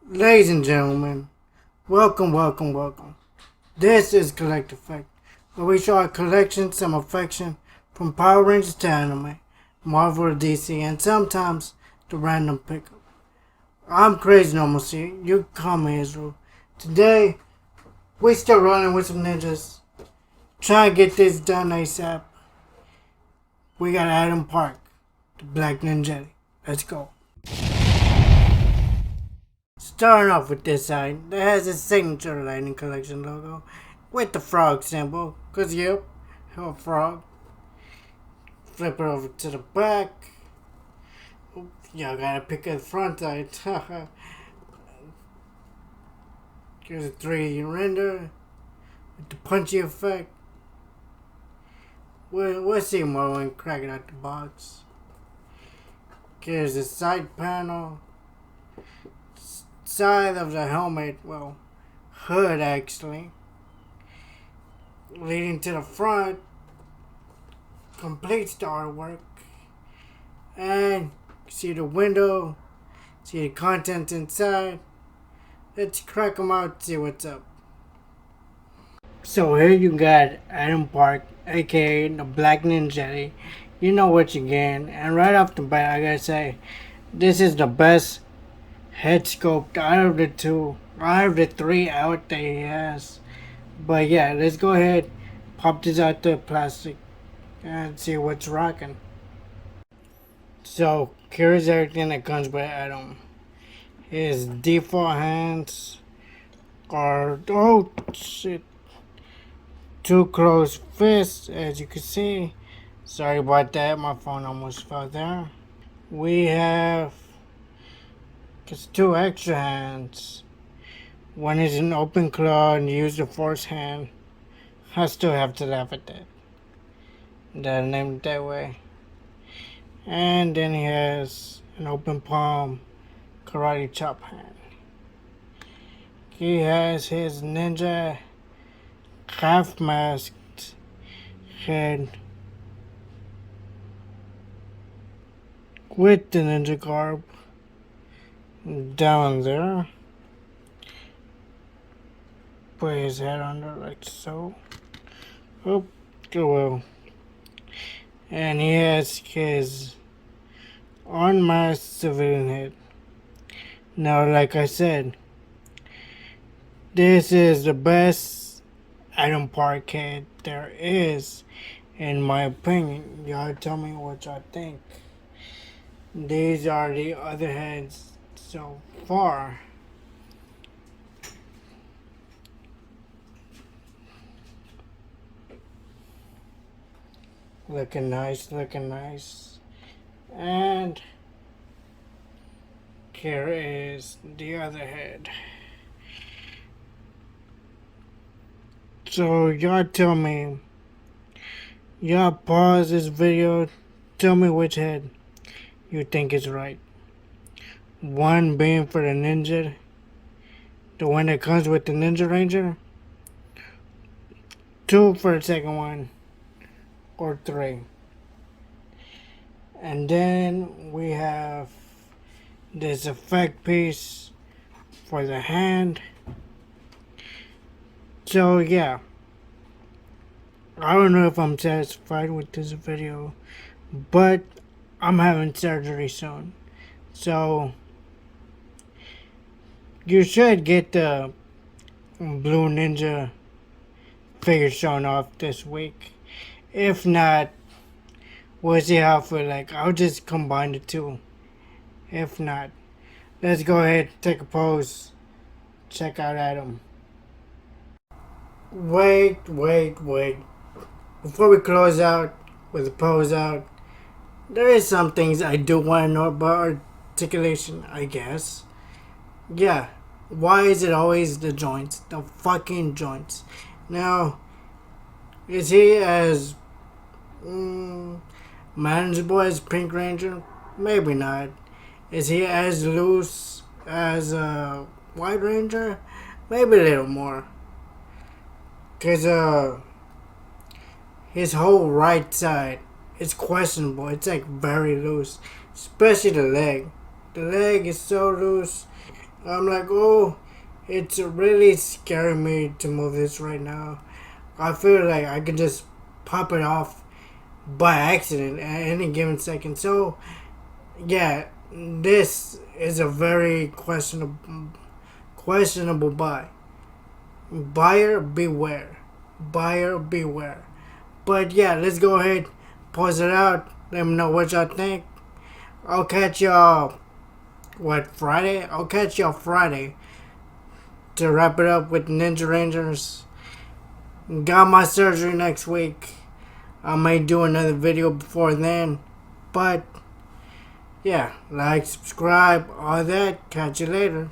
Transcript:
Ladies and gentlemen, welcome. This is Collective Effect, where we show our collection, some affection, from Power Rangers to anime, Marvel to DC, and sometimes the random pickup. I'm Crazy Normalcy, you call me Israel. Today, we still running with some ninjas, trying to get this done ASAP. We got Adam Park, the Black Ninja. Let's go. Starting off with this side, that has a signature Lightning Collection logo with the frog symbol, cause yep, a frog. Flip it over to the back. Oops, y'all gotta pick the front side. Here's a 3D render with the punchy effect. We'll see more when cracking out the box. Here's the side panel. Side of the helmet, well, hood actually, leading to the front, completes the artwork, and see the window, see the contents inside. Let's crack them out, see what's up. So here you got Adam Park, aka the Black Ninja. You know what you're getting, and right off the bat, I gotta say, this is the best head sculpt out of the three out that he has. But yeah, let's go ahead, pop this out the plastic and see what's rocking. So here's everything that comes with Adam. His default hands are, oh shit, two closed fists, as you can see. Sorry about that, my phone almost fell there. We have just two extra hands. One is an open claw and use the force hand. I still have to laugh at that. That named it that way. And then he has an open palm karate chop hand. He has his ninja half masked head with the ninja garb down there. Put his head under like so. Oh, well. And he has his unmasked civilian head. Now, like I said, this is the best Adam Park head there is, in my opinion. Y'all tell me what y'all think. These are the other heads so far. Looking nice. And here is the other head. So y'all tell me, y'all pause this video, tell me which head you think is right. One being for the ninja, the one that comes with the Ninja Ranger. Two for the second one, or three. And then we have this effect piece for the hand. So yeah, I don't know if I'm satisfied with this video, but I'm having surgery soon. So you should get the Blue Ninja figure shown off this week. If not, we'll see how I feel like. I'll just combine the two. If not, let's go ahead, take a pose, check out Adam. Wait. Before we close out with the pose out, there is some things I do want to know about articulation, I guess. Yeah, why is it always the joints? The fucking joints. Now, is he as manageable as Pink Ranger? Maybe not. Is he as loose as White Ranger? Maybe a little more. Cause his whole right side is questionable. It's like very loose, especially the leg. The leg is so loose. I'm like, oh, it's really scaring me to move this right now. I feel like I could just pop it off by accident at any given second. So, yeah, this is a very questionable buy. Buyer beware. Buyer beware. But yeah, let's go ahead, pause it out. Let me know what y'all think. I'll catch y'all. What, Friday? I'll catch y'all Friday to wrap it up with Ninja Rangers. Got my surgery next week. I may do another video before then. But yeah, like, subscribe, all that. Catch you later.